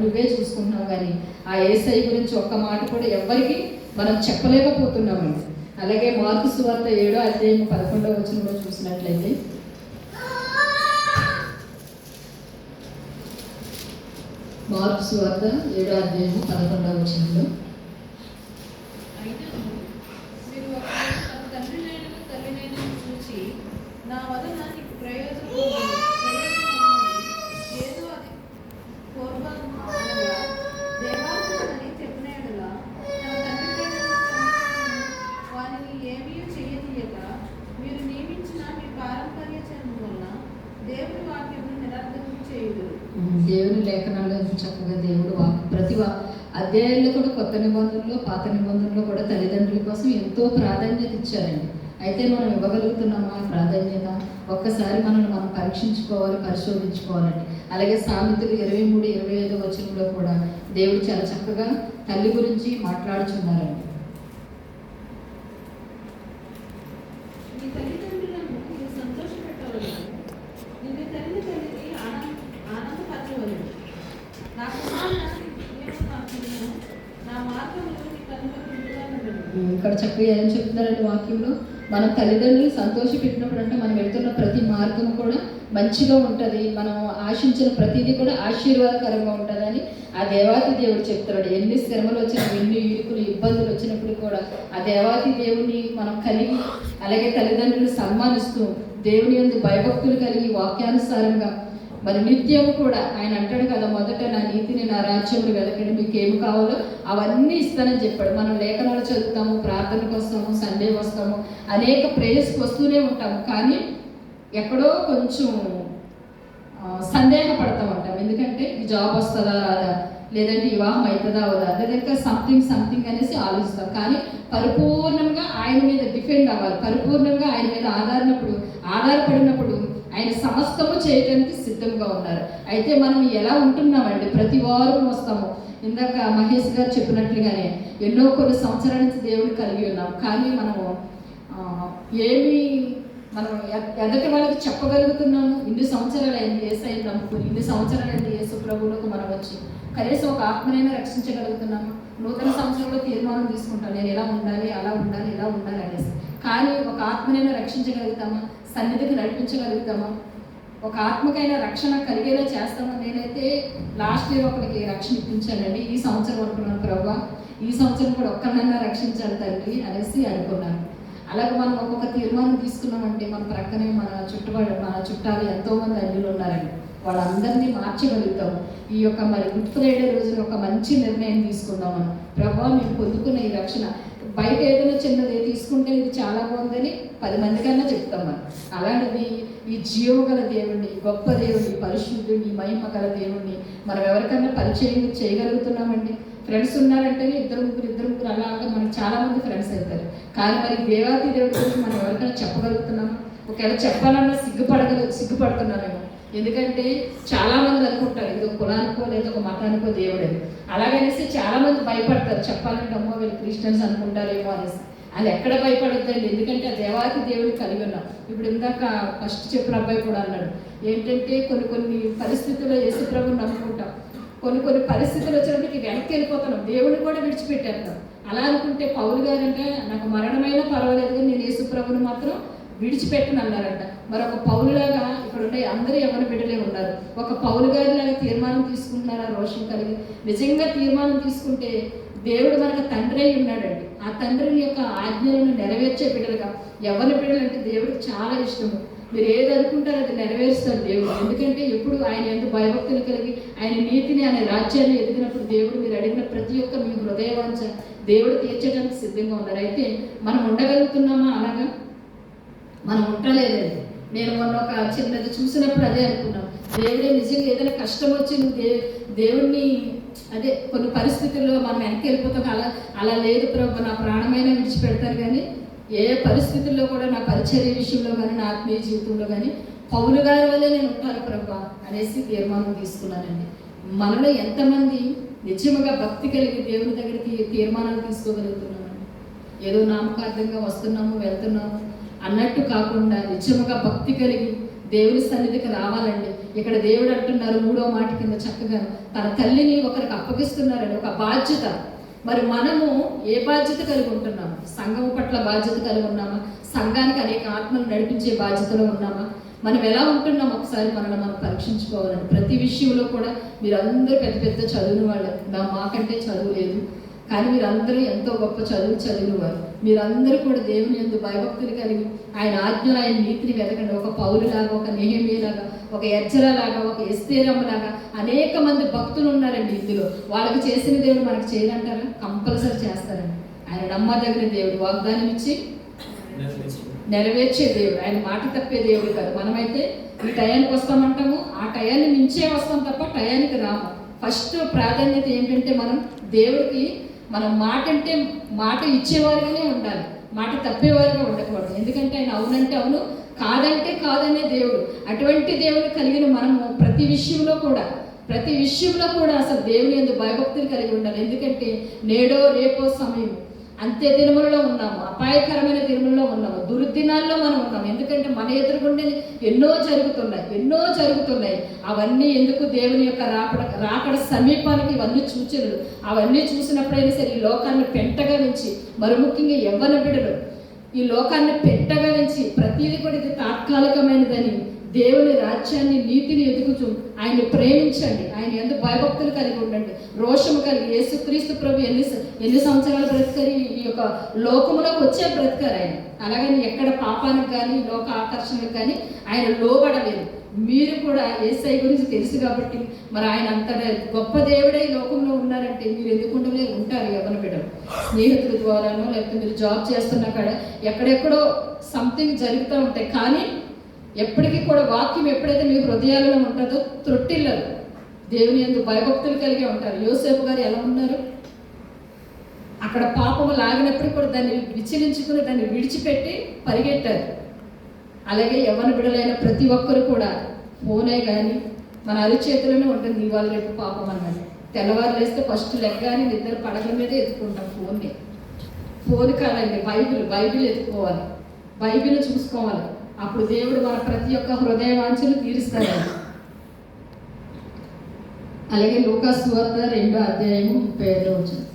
నువ్వే చూసుకుంటున్నావు, కానీ ఆ యేసయ్య గురించి ఒక్క మాట కూడా ఎవ్వరికి మనం చెప్పలేకపోతున్నామండి. అలాగే మార్కు సువార్త 7:11 చూసినట్లయితే, మార్కు సువార్త 7:11 నా వలన నీకు ప్రయోజనం ఏదో అది పూర్వంగా దేవాలయమని చెప్పిన యెడల తన తండ్రి వారిని ఏమీ చేయనీయక మీరు నియమించిన మీ పారంపర్యచరణం వలన దేవుని వాక్యమును నిరర్థకం చేయుదురు. దేవుని లేఖనాల్లో చక్కగా దేవుడు ప్రతి అధ్యాయంలో కూడా కొత్త నిబంధనలో పాత నిబంధనలో కూడా తల్లిదండ్రుల కోసం ఎంతో ప్రాధాన్యత ఇచ్చారండి. అయితే మనం ఇవ్వగలుగుతున్నామా ప్రాధాన్యత? ఒక్కసారి మనల్ని మనం పరీక్షించుకోవాలి, పరిశోధించుకోవాలండి. అలాగే సామెతలు 23:25 కూడా దేవుడు చాలా చక్కగా తల్లి గురించి మాట్లాడుచున్నారండి. ఇక్కడ చక్కగా ఏం చెప్తున్నారండి వాక్యంలో, మన తల్లిదండ్రులు సంతోషపెట్టినప్పుడు అంటే మనం వెళ్తున్న ప్రతి మార్గం కూడా మంచిగా ఉంటుంది, మనం ఆశించిన ప్రతిదీ కూడా ఆశీర్వాదకరంగా ఉంటుందని ఆ దేవాతి దేవుడు చెప్తున్నాడు. ఎన్ని శ్రమలు వచ్చినా, ఎన్ని ఇరుకులు ఇబ్బందులు వచ్చినప్పుడు కూడా ఆ దేవాతి దేవుని మనం కలిగి, అలాగే తల్లిదండ్రులు సన్మానిస్తూ దేవుని యందు భయభక్తులు కలిగి వాక్యానుసారంగా మరి నిత్యము కూడా ఆయన అంటాడు కదా, మొదట నా నీతిని నా రాజ్యములు వెలకండి, మీకు ఏమి కావాలో అవన్నీ ఇస్తానని చెప్పాడు. మనం లేఖనాలు చదువుతాము, ప్రార్థనకు వస్తాము, సండే వస్తాము, అనేక ప్రేయర్స్కి వస్తూనే ఉంటాము, కానీ ఎక్కడో కొంచెం సందేహపడతాం అంటాం. ఎందుకంటే ఈ జాబ్ వస్తుందా రాదా, లేదంటే వివాహం అవుతుందా అవదా, లేదంటే సంథింగ్ అనేసి ఆలోచిస్తాం. కానీ పరిపూర్ణంగా ఆయన మీద డిపెండ్ అవ్వాలి, పరిపూర్ణంగా ఆయన మీద ఆధారపడినప్పుడు ఆయన సమస్తము చేయడానికి సిద్ధంగా ఉన్నారు. అయితే మనం ఎలా ఉంటున్నామండి? ప్రతి వారం వస్తాము. ఇందాక మహేష్ గారు చెప్పినట్లుగానే ఎన్నో కొన్ని సంవత్సరాల నుంచి దేవుడు కలిగి ఉన్నాం, కానీ మనము మనం ఎదటి వాళ్ళకి చెప్పగలుగుతున్నాము. ఇన్ని సంవత్సరాలు అయింది యేసయ్యను నమ్ముకుని, ఇన్ని సంవత్సరాలు అయింది యేసు ప్రభువులకు మనం వచ్చి కనీసం ఒక ఆత్మనైనా రక్షించగలుగుతున్నాము. నూతన సంవత్సరంలో తీర్మానం తీసుకుంటాను, నేను ఎలా ఉండాలి, అలా ఉండాలి, ఇలా ఉండాలి అనేసి. కానీ ఒక ఆత్మనైనా రక్షించగలుగుతామా? సన్నిధికి నడిపించగలుగుతామా? ఒక ఆత్మకైనా రక్షణ కలిగేలా చేస్తామా? నేనైతే లాస్ట్ ఇయర్ ఒకరికి రక్షణ ఇప్పించానండి. ఈ సంవత్సరం అనుకున్నాను, ప్రభువా ఈ సంవత్సరం కూడా ఒక్కరినైనా రక్షించాలి తండ్రి అనేసి అనుకున్నాను. అలాగే మనం ఒక్కొక్క తీర్మానం తీసుకున్నామంటే మన ప్రక్కనే మన చుట్టాలు ఎంతోమంది అన్యులు ఉన్నారండి, వాళ్ళందరినీ మార్చగలుగుతాం. ఈ యొక్క మరి గుడ్ ఫ్రైడే రోజున ఒక మంచి నిర్ణయం తీసుకుందాం మనం. ప్రభువా మేము పొందుకున్న ఈ రక్షణ బయట ఏదైనా చిన్నది తీసుకుంటే ఇది చాలా బాగుందని 10 మందికన్నా చెప్తాం మనం. అలాంటిది ఈ జీవము గల దేవుణ్ణి, గొప్ప దేవుణ్ణి, పరిశుద్ధుని, మహిమ గల దేవుణ్ణి మనం ఎవరికన్నా పరిచయం చేయగలుగుతున్నామండి. ఫ్రెండ్స్ ఉన్నారంటే ఇద్దరు ముగ్గురు అలాగా మనకు చాలా మంది ఫ్రెండ్స్ అవుతారు. కానీ మరి దేవాతి దేవుడి గురించి మనం ఎవరికైనా చెప్పగలుగుతున్నామా? ఒకవేళ చెప్పాలన్నా సిగ్గుపడుతున్నామేమో. ఎందుకంటే చాలా మంది అనుకుంటారు ఇది ఒక కులానికో లేదా ఒక మతానికో దేవుడు అని. అలాగనేసి చాలా మంది భయపడతారు, చెప్పాలంటే అమ్మో వీళ్ళు క్రిస్టియన్స్ అనుకుంటారేమో అనేసి. అది ఎక్కడ భయపడద్దండి, ఎందుకంటే ఆ దేవాతి దేవుడిని కలిగి ఉన్నాం. ఇప్పుడు ఇందాక ఫస్ట్ చెప్పిన అబ్బాయి కూడా అన్నాడు ఏంటంటే కొన్ని పరిస్థితుల్లో యేసు ప్రభువుని నమ్ముకుంటాం, కొన్ని పరిస్థితులు వచ్చినప్పటికీ వెనక్కి వెళ్ళిపోతున్నాం, దేవుని కూడా విడిచిపెట్టేస్తాం. అలా అనుకుంటే పౌలు గారంటే నాకు మరణమైనా పర్వాలేదు కానీ నేను యేసు ప్రభువుని మాత్రం విడిచిపెట్టను అన్నారంట. మరి ఒక పౌలులాగా ఇక్కడ ఉండే అందరూ ఎవరి బిడ్డలే ఉన్నారు, ఒక పౌలు గారిలాగా తీర్మానం తీసుకుంటున్నారా? రోషం కలిగి నిజంగా తీర్మానం తీసుకుంటే దేవుడు మనకు తండ్రి అయి ఉన్నాడండి. ఆ తండ్రిని యొక్క ఆజ్ఞలను నెరవేర్చే బిడ్డలుగా ఎవరి బిడ్డలు అంటే దేవుడికి చాలా ఇష్టము. మీరు ఏది అనుకుంటారో అది నెరవేరుస్తాడు దేవుడు. ఎందుకంటే ఎప్పుడు ఆయన ఎందుకు భయభక్తులు కలిగి ఆయన నీతిని, ఆయన రాజ్యాన్ని ఎదిగినప్పుడు దేవుడు మీరు అడిగిన ప్రతి ఒక్క మీ హృదయవాంఛ దేవుడు తీర్చడానికి సిద్ధంగా ఉన్నారు. అయితే మనం ఉండగలుగుతున్నామా? అలాగా మనం ఉండలేదండి. నేను మొన్న ఒక చిన్నది చూసినప్పుడు అదే అనుకున్నాం, దేవుడే నిజంగా ఏదైనా కష్టం వచ్చి నువ్వు దేవుడిని అదే కొన్ని పరిస్థితుల్లో మనం వెనక్కి వెళ్ళిపోతాం. అలా లేదు ప్రభు, నా ప్రాణమైన విడిచిపెడతారు, కానీ ఏ పరిస్థితుల్లో కూడా నా పరిచర్య విషయంలో కానీ నా ఆత్మీయ జీవితంలో కానీ పౌలు గారి వల్లే నేను ఉంటాను ప్రభు అనేసి తీర్మానం తీసుకున్నానండి. మనలో ఎంతమంది నిజముగా భక్తి కలిగి దేవుని దగ్గరికి తీర్మానాలు తీసుకోగలుగుతున్నామండి? ఏదో నామకార్థంగా వస్తున్నాము వెళ్తున్నాము అన్నట్టు కాకుండా నిజముగా భక్తి కలిగి దేవుని సన్నిధికి రావాలండి. ఇక్కడ దేవుడు అంటున్నారు 3వ మాట కింద చక్కగా తన తల్లిని ఒకరికి అప్పగిస్తున్నారని ఒక బాధ్యత. మరి మనము ఏ బాధ్యత కలిగి ఉంటున్నాము? సంఘం పట్ల బాధ్యత కలిగి ఉన్నామా? సంఘానికి అనేక ఆత్మలు నడిపించే బాధ్యతలో ఉన్నామా? మనం ఎలా ఉంటున్నాం ఒకసారి మనల్ని మనం పరీక్షించుకోవాలని. ప్రతి విషయంలో కూడా మీరందరూ పెద్ద పెద్ద చదువుని వాళ్ళు, మాకంటే చదువు లేదు, కానీ మీరందరూ ఎంతో గొప్ప చదివిన వారు. మీరందరూ కూడా దేవుని యందు భయభక్తులు కలిగి ఆయన ఆజ్ఞలు, ఆయన నీతిని వెతకండి. ఒక పౌలులాగా, ఒక నెహెమీయాలాగా, ఒక ఎజ్రాలాగా, ఒక ఎస్తేరమ్మలాగా అనేక మంది భక్తులు ఉన్నారండి ఇందులో. వాళ్ళకి చేసిన దేవుడు మనకు చేయాలంటారా? కంపల్సరీ చేస్తారండి. ఆయన నమ్మదగిన దేవుడు, వాగ్దానం ఇచ్చి నెరవేర్చే దేవుడు. ఆయన మాట తప్పే దేవుడు కాదు. మనమైతే ఈ టయానికి వస్తామంటాము, ఆ టయాన్ని మించే వస్తాం తప్ప టయానికి రాము. ఫస్ట్ ప్రాధాన్యత ఏంటంటే మనం దేవుడికి మనం మాట అంటే మాట ఇచ్చేవారుగానే ఉండాలి, మాట తప్పేవారుగా ఉండకూడదు. ఎందుకంటే ఆయన అవునంటే అవును, కాదంటే కాదనే దేవుడు. అటువంటి దేవుడు కలిగిన మనము ప్రతి విషయంలో కూడా అసలు దేవుని యందు భయభక్తులు కలిగి ఉండాలి. ఎందుకంటే నేడో రేపో సమయం, అంత్య దినములలో ఉన్నాము, అపాయకరమైన దినములలో ఉన్నాము, దుర్దినాల్లో మనం ఉన్నాము. ఎందుకంటే మన ఎదురుగుండే ఎన్నో జరుగుతున్నాయి. అవన్నీ ఎందుకు? దేవుని యొక్క రాకడ సమీపానికి ఇవన్నీ సూచనలు. అవన్నీ చూసినప్పుడైనా సరే ఈ లోకాన్ని పెంటగా నుంచి, మరి ముఖ్యంగా యవ్వన బిడ్డలు ఈ లోకాన్ని పెంటగా నుంచి ప్రతిదీ కూడా ఇది తాత్కాలికమైనదని దేవుని రాజ్యాన్ని, నీతిని ఎదుగుచూ ఆయన్ని ప్రేమించండి. ఆయన ఎందుకు భయభక్తులు కలిగి ఉండండి, రోషము కలిగి. యేసుక్రీస్తు ప్రభు ఎన్ని సంవత్సరాలు బ్రతికారు? ఈ యొక్క లోకములోకి వచ్చే బ్రతికారు ఆయన. అలాగని ఎక్కడ పాపానికి కానీ లోక ఆకర్షణకు కానీ ఆయన లోబడలేదు. మీరు కూడా యేసయ్య గురించి తెలుసు కాబట్టి మరి ఆయన అంతటా గొప్ప దేవుడే ఈ లోకంలో ఉన్నారంటే మీరు ఎందుకు ఉంటారు? యవ్వన బిడ్డలు స్నేహితుల ద్వారానో, లేకపోతే మీరు జాబ్ చేస్తున్న కాడ ఎక్కడెక్కడో సంథింగ్ జరుగుతూ ఉంటాయి. కానీ ఎప్పటికీ కూడా వాక్యం ఎప్పుడైతే మీ హృదయాలలో ఉంటుందో త్రొట్టిల్లరు. దేవుని యందు భయభక్తులు కలిగి ఉంటారు. యోసేపు గారు ఎలా ఉన్నారు? అక్కడ పాపము లాగినప్పుడు కూడా దాన్ని విచలించుకుని దాన్ని విడిచిపెట్టి పరిగెట్టారు. అలాగే యవ్వన బిడ్డలైన ప్రతి ఒక్కరు కూడా ఫోనే కానీ మన అరిచేతులోనే ఉంటుంది. ఇవాళ రేపు పాపం అన్నది. తెల్లవారు లేస్తే ఫస్ట్ లెగ్గాని నిద్ర పడగల మీదే ఎత్తుకుంటాం ఫోన్ కాదండి. బైబిల్ ఎత్తుకోవాలి, బైబిల్ చూసుకోవాలి. అప్పుడు దేవుడు మన ప్రతి ఒక్క హృదయ వాంఛను తీరుస్తాడు. అలాగే లూకా సువార్త 2వ అధ్యాయము 35వ వచనం.